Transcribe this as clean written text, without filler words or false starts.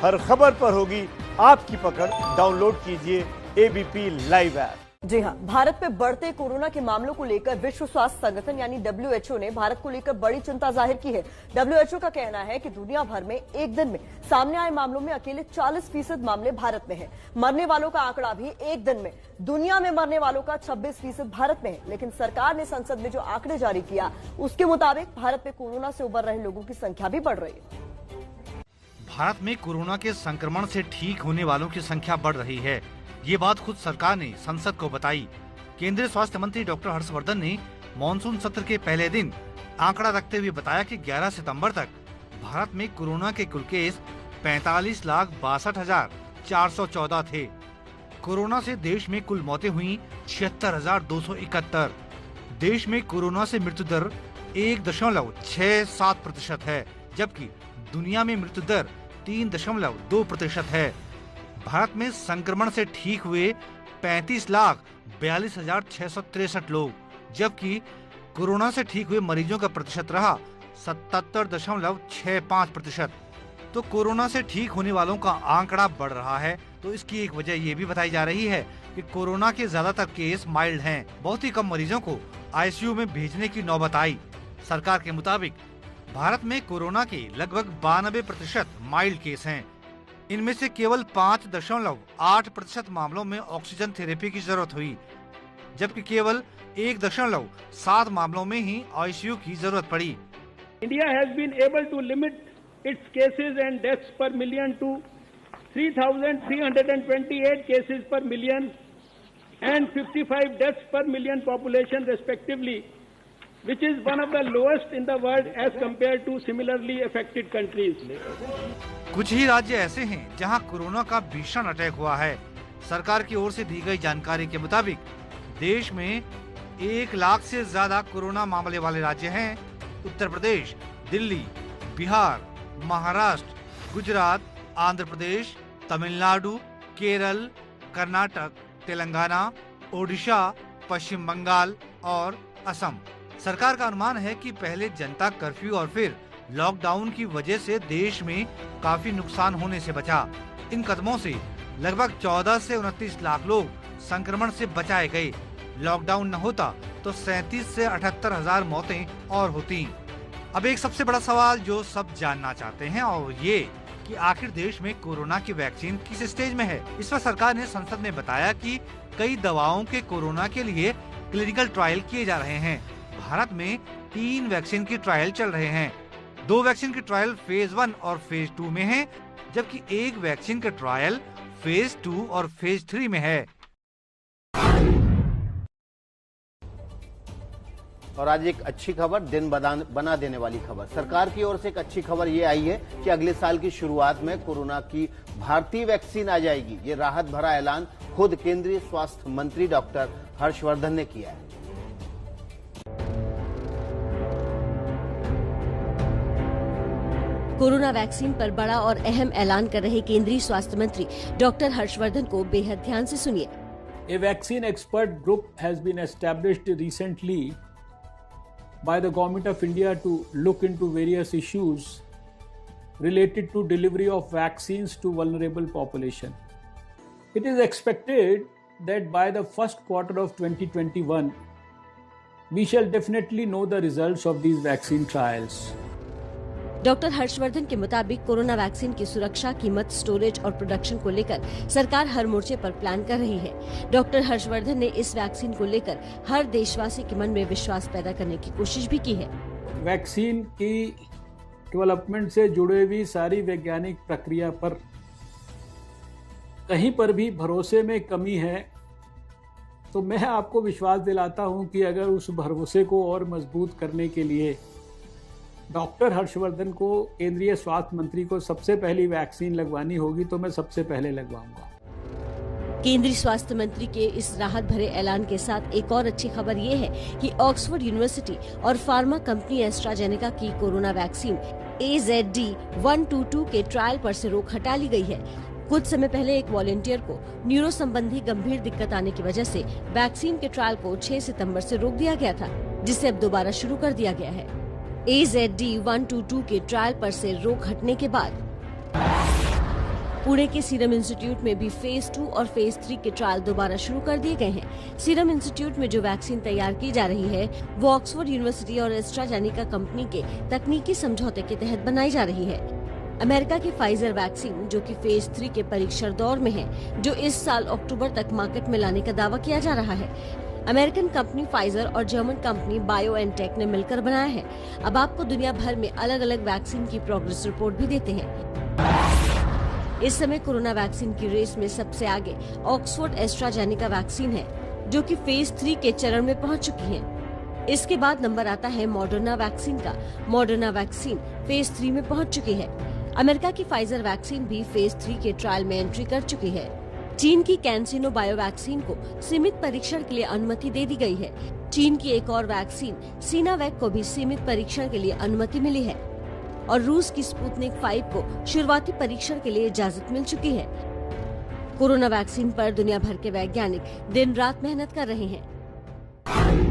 हर खबर पर होगी आपकी पकड़। डाउनलोड कीजिए एबीपी लाइव ऐप। जी हां, भारत में बढ़ते कोरोना के मामलों को लेकर विश्व स्वास्थ्य संगठन यानी WHO ने भारत को लेकर बड़ी चिंता जाहिर की है। WHO का कहना है कि दुनिया भर में एक दिन में सामने आए मामलों में अकेले 40% मामले भारत में हैं। मरने वालों का आंकड़ा भी एक दिन में दुनिया में मरने वालों का 26% भारत में है। लेकिन सरकार ने संसद में जो आंकड़े जारी किया उसके मुताबिक भारत में कोरोना से उबर रहे लोगों की संख्या भी बढ़ रही है। भारत में कोरोना के संक्रमण से ठीक होने वालों की संख्या बढ़ रही है। ये बात खुद सरकार ने संसद को बताई। केंद्रीय स्वास्थ्य मंत्री डॉक्टर हर्षवर्धन ने मॉनसून सत्र के पहले दिन आंकड़ा रखते हुए बताया कि 11 सितंबर तक भारत में कोरोना के कुल केस 45,62,414 थे। कोरोना से देश में कुल मौतें हुई 76,271। देश में कोरोना से मृत्यु दर 1.67% है, जबकि दुनिया में मृत्यु दर 3.2% है। भारत में संक्रमण से ठीक हुए 35,42,663 लोग, जबकि कोरोना से ठीक हुए मरीजों का प्रतिशत रहा 77.65%। तो कोरोना से ठीक होने वालों का आंकड़ा बढ़ रहा है, तो इसकी एक वजह ये भी बताई जा रही है कि कोरोना के ज्यादातर केस माइल्ड हैं। बहुत ही कम मरीजों को आईसीयू में भेजने की नौबत आई। सरकार के मुताबिक भारत में कोरोना के लगभग 92% माइल्ड केस हैं। इनमें से केवल 5.8% मामलों में ऑक्सीजन थेरेपी की जरूरत हुई, जबकि केवल 1.7 मामलों में ही आईसीयू की जरूरत पड़ी। India has been able to limit its cases and deaths per million to 3,328 cases per million and 55 deaths per million population respectively, which is one of the lowest in the world as compared to similarly affected countries. कुछ ही राज्य ऐसे हैं जहां corona का भीषण attack हुआ है। सरकार की ओर से दी गई जानकारी के मुताबिक देश में 1 लाख से ज्यादा कोरोना मामले वाले राज्य हैं। उत्तर प्रदेश, दिल्ली, बिहार, महाराष्ट्र, गुजरात, आंध्र प्रदेश, तमिलनाडु, केरल, कर्नाटक, तेलंगाना, ओडिशा, पश्चिम बंगाल और असम। सरकार का अनुमान है कि पहले जनता कर्फ्यू और फिर लॉकडाउन की वजह से देश में काफी नुकसान होने से बचा। इन कदमों से लगभग 14 से 29 लाख लोग संक्रमण से बचाए गए। लॉकडाउन न होता तो 37 से 78 हजार मौतें और होती। अब एक सबसे बड़ा सवाल जो सब जानना चाहते हैं और ये कि आखिर देश में कोरोना की वैक्सीन किस स्टेज में है। इस पर सरकार ने संसद में बताया कि कई दवाओं के कोरोना के लिए क्लिनिकल ट्रायल किए जा रहे हैं। भारत में 3 वैक्सीन की ट्रायल चल रहे हैं। 2 वैक्सीन की ट्रायल फेज 1 और फेज 2 में है, जबकि 1 वैक्सीन का ट्रायल फेज 2 और फेज 3 में है। और आज एक अच्छी खबर, दिन बना देने वाली खबर। सरकार की ओर से एक अच्छी खबर ये आई है कि अगले साल की शुरुआत में कोरोना की भारतीय वैक्सीन आ जाएगी। ये राहत भरा ऐलान खुद केंद्रीय स्वास्थ्य मंत्री डॉक्टर हर्षवर्धन ने किया है। कोरोना वैक्सीन पर बड़ा और अहम ऐलान कर रहे केंद्रीय स्वास्थ्य मंत्री डॉक्टर हर्षवर्धन को बेहद ध्यान से सुनिए। A vaccine expert group has been established recently by the Government of India to look into various issues related to delivery of vaccines to vulnerable population. It is expected that by the first quarter of 2021, we shall definitely know the results of these vaccine trials. Doctor Harshvardhan के मुताबिक corona vaccine की सुरक्षा, कीमत, storage और production को लेकर सरकार हर मोर्चे पर प्लान कर रही है। डॉक्टर हर्षवर्धन ने इस वैक्सीन को लेकर हर देशवासी के मन में विश्वास पैदा करने की कोशिश भी की है। वैक्सीन की डेवलपमेंट से जुड़े हुई सारी वैज्ञानिक प्रक्रिया पर कहीं पर भी भरोसे में कमी है, तो मैं आपको विश्वास दिलाता हूं कि अगर उस भरोसे को और मजबूत करने के लिए डॉक्टर हर्षवर्धन को, केंद्रीय स्वास्थ्य मंत्री को सबसे पहली वैक्सीन लगवानी होगी तो मैं सबसे पहले लगवाऊंगा। केंद्रीय स्वास्थ्य मंत्री के इस राहत भरे ऐलान के साथ एक और अच्छी खबर ये है कि ऑक्सफोर्ड यूनिवर्सिटी और फार्मा कंपनी एस्ट्राजेनेका की कोरोना वैक्सीन AZD1222 के ट्रायल पर से रोक हटा ली गई है। कुछ समय पहले एक वॉलंटियर को न्यूरो संबंधी गंभीर दिक्कत आने की वजह से वैक्सीन के ट्रायल को 6 सितंबर से रोक दिया गया था, जिसे अब दोबारा शुरू कर दिया गया है। AZD1222 के ट्रायल पर से रोक हटने के बाद पुणे के सीरम इंस्टीट्यूट में भी फेज 2 और फेज 3 के ट्रायल दोबारा शुरू कर दिए गए हैं। सीरम इंस्टीट्यूट में जो वैक्सीन तैयार की जा रही है वो ऑक्सफोर्ड यूनिवर्सिटी और एस्ट्राजेनेका कंपनी के तकनीकी समझौते के तहत बनाई जा रही है। अमेरिका की फाइजर वैक्सीन जो कि फेज 3 के परीक्षण दौर में है, जो इस साल अक्टूबर तक मार्केट में लाने का दावा किया जा रहा है। अमेरिकन कंपनी फाइजर और जर्मन कंपनी बायोएनटेक ने मिलकर बनाया है। अब आपको दुनिया भर में अलग अलग वैक्सीन की प्रोग्रेस रिपोर्ट भी देते हैं। इस समय कोरोना वैक्सीन की रेस में सबसे आगे ऑक्सफोर्ड एस्ट्राजेनेका वैक्सीन है, जो कि फेज 3 के चरण में पहुंच चुकी है। इसके बाद नंबर आता है मॉडर्ना वैक्सीन का। मॉडर्ना वैक्सीन फेज 3 में पहुंच चुकी है। अमेरिका की फाइजर वैक्सीन भी फेज 3 के ट्रायल में एंट्री कर चुकी है। चीन की कैंसिनो बायो वैक्सीन को सीमित परीक्षण के लिए अनुमति दे दी गई है। चीन की एक और वैक्सीन सीनावैक को भी सीमित परीक्षण के लिए अनुमति मिली है और रूस की स्पुतनिक 5 को शुरुआती परीक्षण के लिए इजाजत मिल चुकी है। कोरोना वैक्सीन पर दुनिया भर के वैज्ञानिक दिन रात मेहनत कर रहे हैं।